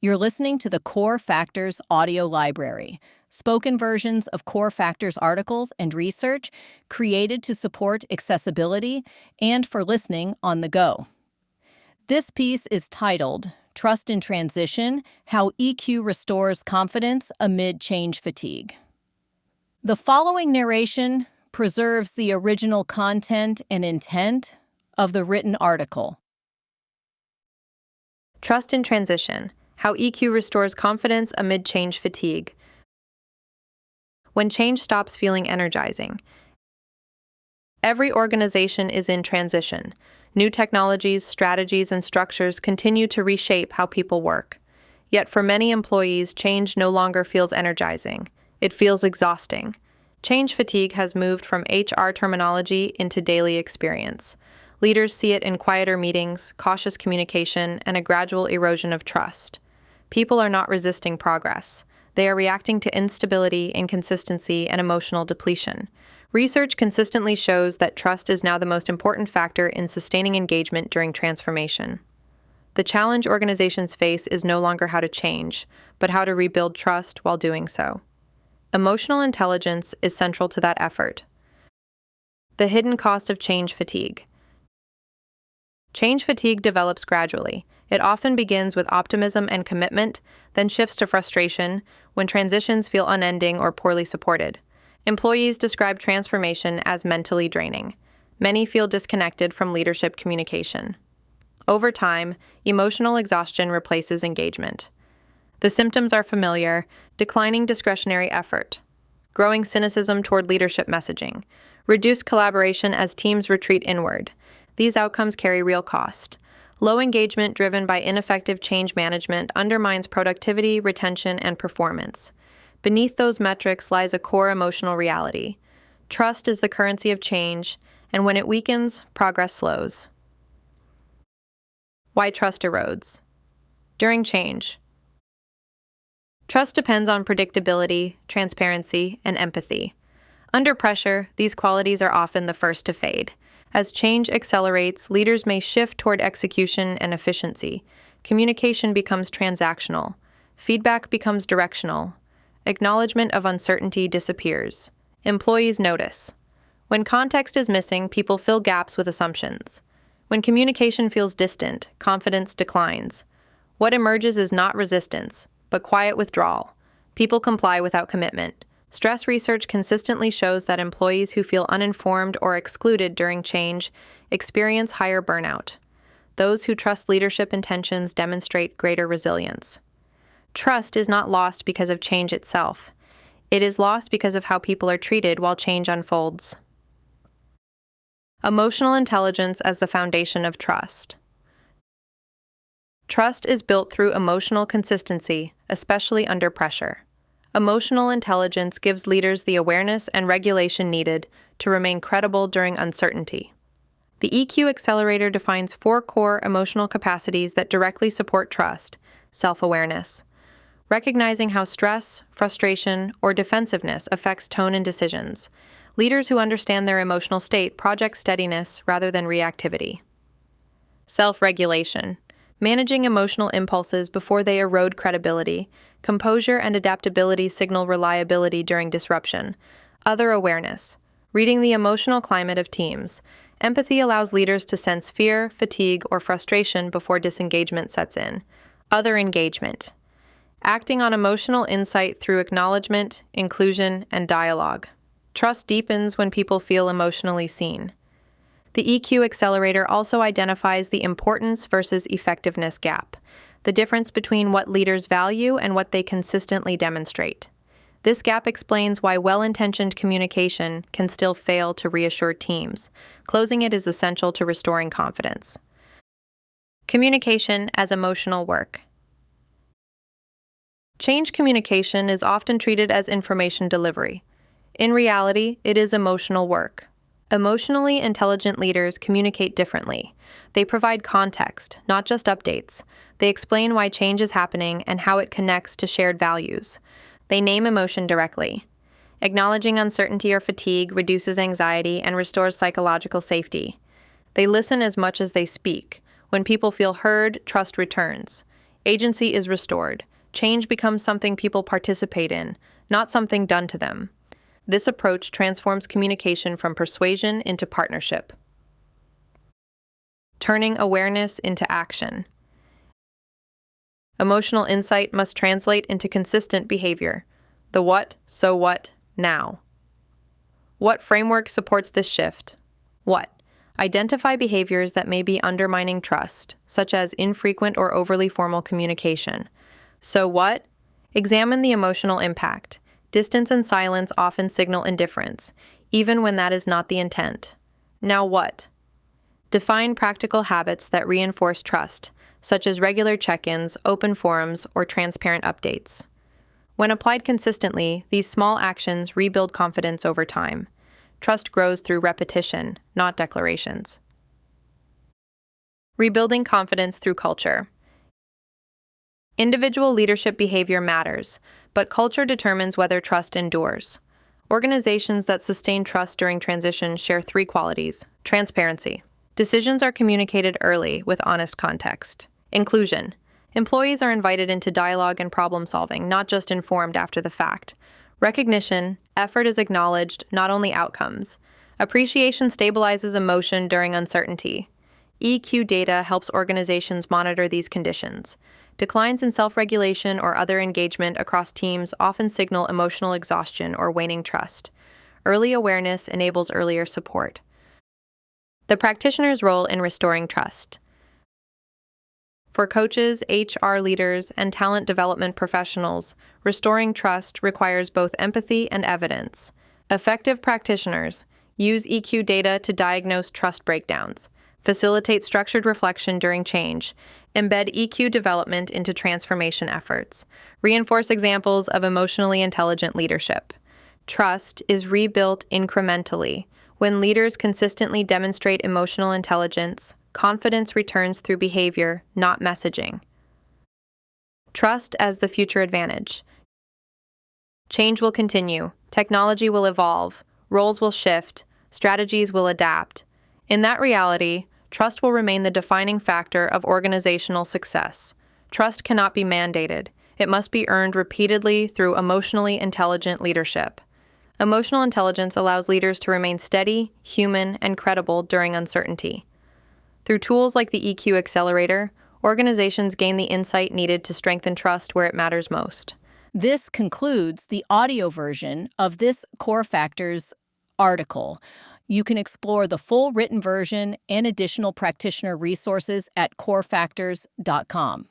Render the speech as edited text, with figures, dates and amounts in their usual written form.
You're listening to the Core Factors audio library, spoken versions of Core Factors articles and research created to support accessibility and for listening on the go. This piece is titled Trust in Transition: How EQ Restores Confidence Amid Change Fatigue. The following narration preserves the original content and intent of the written article. Trust in Transition: How EQ Restores Confidence Amid Change Fatigue. When change stops feeling energizing. Every organization is in transition. New technologies, strategies, and structures continue to reshape how people work. Yet for many employees, change no longer feels energizing. It feels exhausting. Change fatigue has moved from HR terminology into daily experience. Leaders see it in quieter meetings, cautious communication, and a gradual erosion of trust. People are not resisting progress. They are reacting to instability, inconsistency, and emotional depletion. Research consistently shows that trust is now the most important factor in sustaining engagement during transformation. The challenge organizations face is no longer how to change, but how to rebuild trust while doing so. Emotional intelligence is central to that effort. The hidden cost of change fatigue. Change fatigue develops gradually. It often begins with optimism and commitment, then shifts to frustration when transitions feel unending or poorly supported. Employees describe transformation as mentally draining. Many feel disconnected from leadership communication. Over time, emotional exhaustion replaces engagement. The symptoms are familiar: declining discretionary effort, growing cynicism toward leadership messaging, reduced collaboration as teams retreat inward. These outcomes carry real cost. Low engagement driven by ineffective change management undermines productivity, retention, and performance. Beneath those metrics lies a core emotional reality. Trust is the currency of change, and when it weakens, progress slows. Why trust erodes. During change, trust depends on predictability, transparency, and empathy. Under pressure, these qualities are often the first to fade. As change accelerates, leaders may shift toward execution and efficiency. Communication becomes transactional. Feedback becomes directional. Acknowledgement of uncertainty disappears. Employees notice. When context is missing, people fill gaps with assumptions. When communication feels distant, confidence declines. What emerges is not resistance, but quiet withdrawal. People comply without commitment. Stress research consistently shows that employees who feel uninformed or excluded during change experience higher burnout. Those who trust leadership intentions demonstrate greater resilience. Trust is not lost because of change itself. It is lost because of how people are treated while change unfolds. Emotional intelligence as the foundation of trust. Trust is built through emotional consistency, especially under pressure. Emotional intelligence gives leaders the awareness and regulation needed to remain credible during uncertainty. The EQ Accelerator defines 4 core emotional capacities that directly support trust: self-awareness, recognizing how stress, frustration, or defensiveness affects tone and decisions. Leaders who understand their emotional state project steadiness rather than reactivity. Self-regulation, managing emotional impulses before they erode credibility. Composure and adaptability signal reliability during disruption. Other awareness, reading the emotional climate of teams. Empathy allows leaders to sense fear, fatigue, or frustration before disengagement sets in. Other engagement, acting on emotional insight through acknowledgement, inclusion, and dialogue. Trust deepens when people feel emotionally seen. The EQ Accelerator also identifies the importance versus effectiveness gap, the difference between what leaders value and what they consistently demonstrate. This gap explains why well-intentioned communication can still fail to reassure teams. Closing it is essential to restoring confidence. Communication as emotional work. Change communication is often treated as information delivery. In reality, it is emotional work. Emotionally intelligent leaders communicate differently. They provide context, not just updates. They explain why change is happening and how it connects to shared values. They name emotion directly. Acknowledging uncertainty or fatigue reduces anxiety and restores psychological safety. They listen as much as they speak. When people feel heard, trust returns. Agency is restored. Change becomes something people participate in, not something done to them. This approach transforms communication from persuasion into partnership. Turning awareness into action. Emotional insight must translate into consistent behavior. The what, so what, now. What framework supports this shift? What? Identify behaviors that may be undermining trust, such as infrequent or overly formal communication. So what? Examine the emotional impact. Distance and silence often signal indifference, even when that is not the intent. Now what? Define practical habits that reinforce trust, such as regular check-ins, open forums, or transparent updates. When applied consistently, these small actions rebuild confidence over time. Trust grows through repetition, not declarations. Rebuilding confidence through culture. Individual leadership behavior matters, but culture determines whether trust endures. Organizations that sustain trust during transition share three qualities. Transparency. Decisions are communicated early with honest context. Inclusion. Employees are invited into dialogue and problem solving, not just informed after the fact. Recognition. Effort is acknowledged, not only outcomes. Appreciation stabilizes emotion during uncertainty. EQ data helps organizations monitor these conditions. Declines in self-regulation or other engagement across teams often signal emotional exhaustion or waning trust. Early awareness enables earlier support. The practitioner's role in restoring trust. For coaches, HR leaders, and talent development professionals, restoring trust requires both empathy and evidence. Effective practitioners use EQ data to diagnose trust breakdowns, facilitate structured reflection during change, embed EQ development into transformation efforts, reinforce examples of emotionally intelligent leadership. Trust is rebuilt incrementally. When leaders consistently demonstrate emotional intelligence, confidence returns through behavior, not messaging. Trust as the future advantage. Change will continue, technology will evolve, roles will shift, strategies will adapt. In that reality, trust will remain the defining factor of organizational success. Trust cannot be mandated. It must be earned repeatedly through emotionally intelligent leadership. Emotional intelligence allows leaders to remain steady, human, and credible during uncertainty. Through tools like the EQ Accelerator, organizations gain the insight needed to strengthen trust where it matters most. This concludes the audio version of this Core Factors article. You can explore the full written version and additional practitioner resources at corefactors.com.